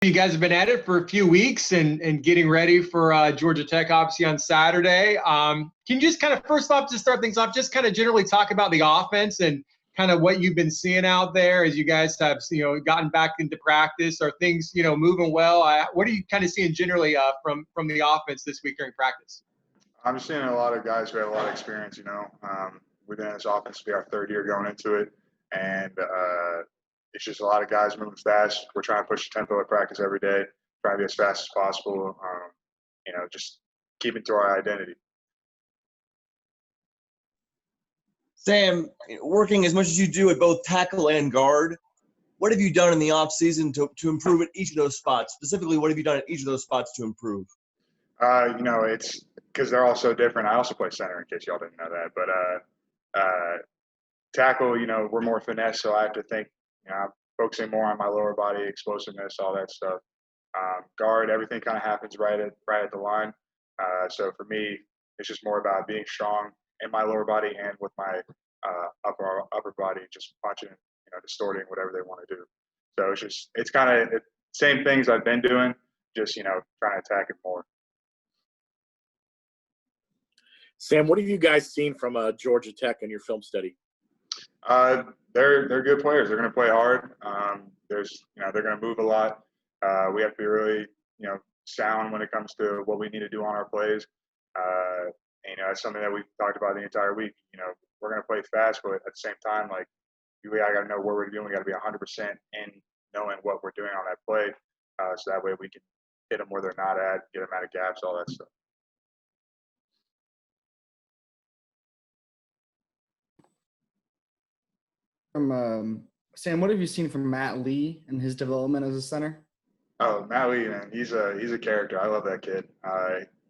You guys have been at it for a few weeks and getting ready for Georgia Tech, obviously, on Saturday. Can you just kind of, first off, to start things off, just kind of generally talk about the offense and kind of what you've been seeing out there as you guys have, gotten back into practice? Are things, moving well? What are you kind of seeing generally from the offense this week during practice? I'm seeing a lot of guys who have a lot of experience, We've been in this offense to be our third year going into it, and it's just a lot of guys moving fast. We're trying to push the tempo at practice every day, trying to be as fast as possible, just keeping to our identity. Sam, working as much as you do at both tackle and guard, what have you done in the offseason to improve at each of those spots? Specifically, what have you done at each of those spots to improve? It's because they're all so different. I also play center, in case y'all didn't know that. But tackle, we're more finesse, so I have to think, I'm focusing more on my lower body, explosiveness, all that stuff. Guard, everything kind of happens right at the line. So for me, it's just more about being strong in my lower body and with my upper body, just punching, distorting, whatever they want to do. So it's kind of the same things I've been doing, just, trying to attack it more. Sam, what have you guys seen from Georgia Tech in your film study? They're good players. They're going to play hard. They're going to move a lot. We have to be really, sound when it comes to what we need to do on our plays. That's something that we've talked about the entire week. We're going to play fast, but at the same time, I got to know what we're doing. We got to be 100% in knowing what we're doing on that play, so that way we can hit them where they're not at, get them out of gaps, all that stuff. Sam, what have you seen from Matt Lee and his development as a center? Oh, Matt Lee, man, he's a character. I love that kid.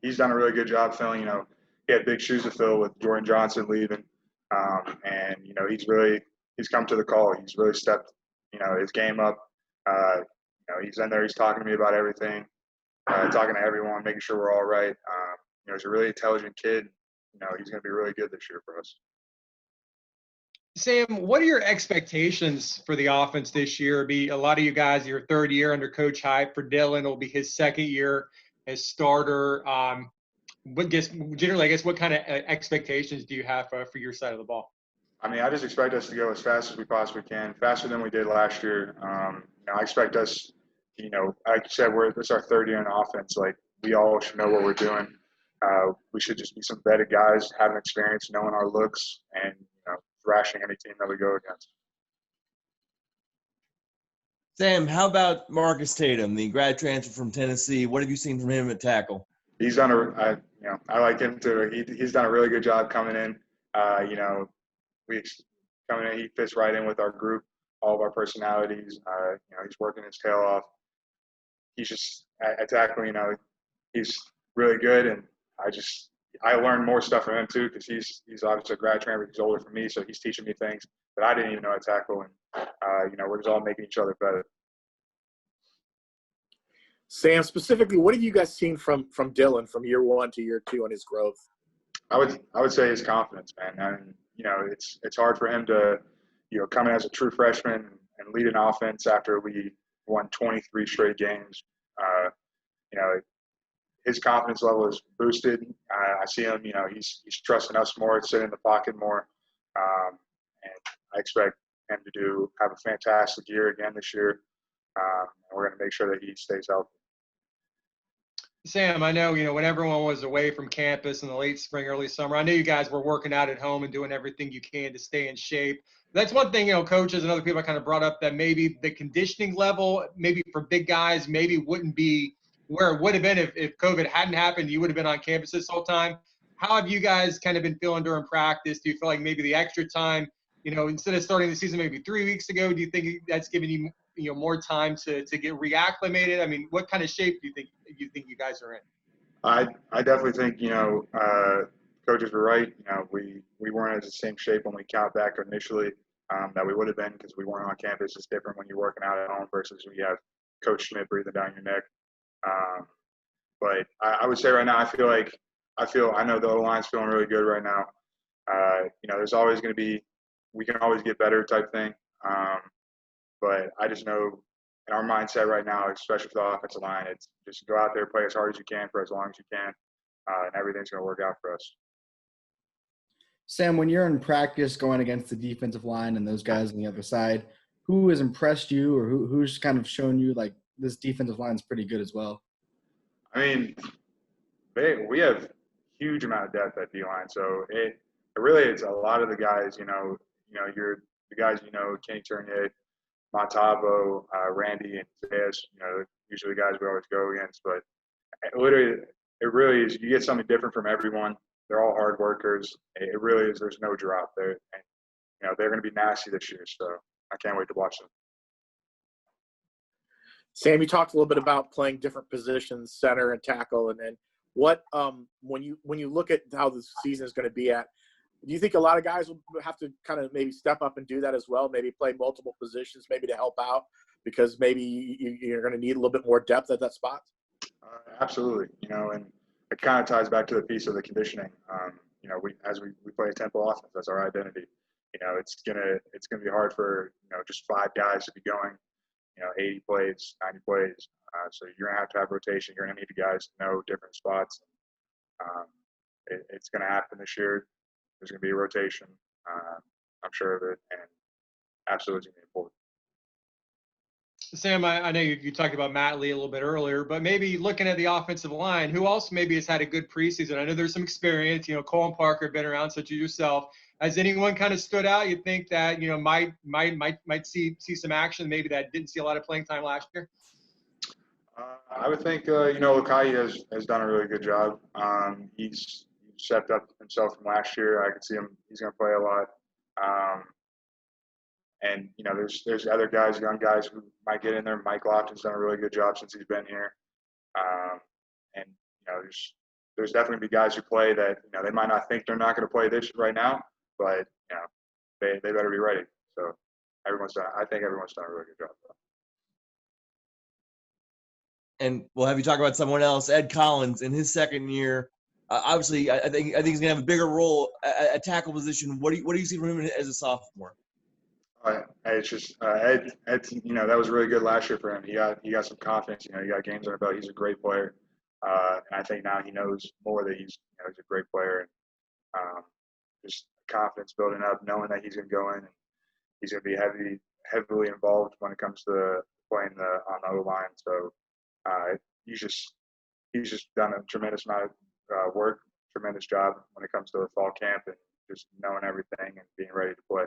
He's done a really good job filling. He had big shoes to fill with Jordan Johnson leaving, and he's come to the call. He's really stepped his game up. He's in there. He's talking to me about everything, talking to everyone, making sure we're all right. He's a really intelligent kid. He's going to be really good this year for us. Sam, what are your expectations for the offense this year? Be a lot of you guys, your third year under Coach Hype. For Dylan, it'll be his second year as starter. What kind of expectations do you have for your side of the ball? I just expect us to go as fast as we possibly can, faster than we did last year. I expect us, like you said, this is our third year in offense. We all should know what we're doing. We should just be some vetted guys, having experience, knowing our looks, and thrashing any team that we go against. Sam, how about Marcus Tatum, the grad transfer from Tennessee? What have you seen from him at tackle? He's done I like him too. He's done a really good job coming in. He fits right in with our group, all of our personalities. He's working his tail off. He's just at tackling, he's really good, and I learned more stuff from him too, because he's obviously a grad transfer. He's older than me, so he's teaching me things that I didn't even know at tackle, and we're just all making each other better. Sam, specifically, what have you guys seen from Dylan from year one to year two on his growth? I would say his confidence, man. And it's hard for him to come in as a true freshman and lead an offense after we won 23 straight games. His confidence level is boosted. I see him, he's trusting us more, sitting in the pocket more. And I expect him to have a fantastic year again this year. And we're going to make sure that he stays healthy. Sam, I know, when everyone was away from campus in the late spring, early summer, I know you guys were working out at home and doing everything you can to stay in shape. That's one thing, coaches and other people kind of brought up, that maybe the conditioning level, maybe for big guys, maybe wouldn't be where it would have been if COVID hadn't happened. You would have been on campus this whole time. How have you guys kind of been feeling during practice? Do you feel like maybe the extra time, instead of starting the season maybe 3 weeks ago, do you think that's giving you, more time to get reacclimated? What kind of shape do you think you guys are in? I definitely think, coaches were right. We weren't in the same shape when we count back initially that we would have been, because we weren't on campus. It's different when you're working out at home versus when you have Coach Schmidt breathing down your neck. But I would say right now, I know the O-line's feeling really good right now. There's always going to be, we can always get better type thing. But I just know in our mindset right now, especially for the offensive line, it's just go out there, play as hard as you can for as long as you can, and everything's going to work out for us. Sam, when you're in practice going against the defensive line and those guys on the other side, who has impressed you, or who's kind of shown you like this defensive line is pretty good as well? I mean, we have huge amount of depth at D-line, so it really is a lot of the guys, you're the guys, Kenny Tournier, Matavo, Randy, and Zayas, usually the guys we always go against. But it really is, you get something different from everyone. They're all hard workers. It really is, there's no drop there. And, they're going to be nasty this year, so I can't wait to watch them. Sam, you talked a little bit about playing different positions, center and tackle, and then what when you look at how the season is going to be at, do you think a lot of guys will have to kind of maybe step up and do that as well, maybe play multiple positions maybe to help out because maybe you're going to need a little bit more depth at that spot? Absolutely, and it kind of ties back to the piece of the conditioning. We play a tempo offense, that's our identity. It's gonna be hard for just 5 guys to be going 80 plays, 90 plays. So you're going to have rotation. You're going to need the guys to know different spots. It's going to happen this year. There's going to be a rotation. I'm sure of it, and absolutely going to be important. Sam, I know you talked about Matt Lee a little bit earlier, but maybe looking at the offensive line, who else maybe has had a good preseason? I know there's some experience. Cole and Parker have been around, such as yourself. Has anyone kind of stood out? You think that might see some action, maybe that didn't see a lot of playing time last year? I would think Lukai has done a really good job. He's stepped up himself from last year. I could see him. He's going to play a lot. And there's other guys, young guys who might get in there. Mike Lofton's done a really good job since he's been here. And there's definitely be guys who play that they might not think they're not going to play this right now, but they better be ready. So I think everyone's done a really good job. And we'll have you talk about someone else, Ed Collins, in his second year. Obviously, I think he's gonna have a bigger role at tackle position. What do you see from him as a sophomore? It's just Ed. That was really good last year for him. He got some confidence. He got games on the belt. He's a great player, and I think now he knows more that he's a great player, and just confidence building up, knowing that he's going to go in and he's going to be heavily involved when it comes to playing on the O line. So he's just done a tremendous amount of work, tremendous job when it comes to the fall camp and just knowing everything and being ready to play.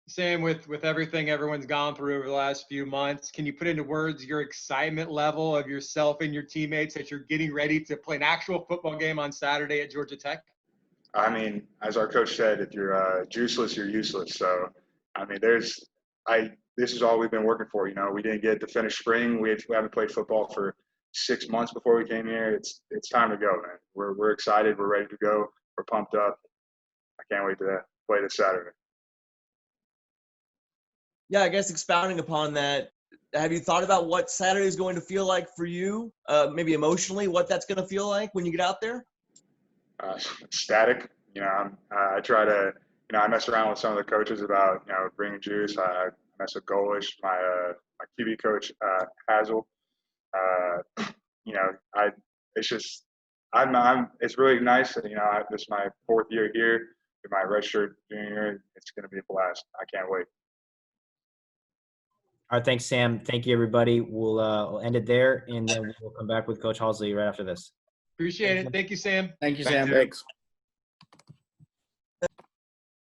Sam, with everything everyone's gone through over the last few months, can you put into words your excitement level of yourself and your teammates that you're getting ready to play an actual football game on Saturday at Georgia Tech? I mean, as our coach said, if you're juiceless, you're useless. So, I mean, this is all we've been working for. We didn't get to finish spring. We haven't played football for 6 months before we came here. It's time to go, man. We're excited. We're ready to go. We're pumped up. I can't wait to play this Saturday. Yeah, I guess expounding upon that, have you thought about what Saturday is going to feel like for you, maybe emotionally, what that's going to feel like when you get out there? Static. I try to, I mess around with some of the coaches about, bringing juice. I mess with Golish, my QB coach, Hazel. It's really nice. This is my 4th year here. My redshirt junior year, it's going to be a blast. I can't wait. All right, thanks, Sam. Thank you, everybody. We'll end it there, and then we'll come back with Coach Halsley right after this. Appreciate it. Thank you, Sam. Thank you, Sam. Thanks.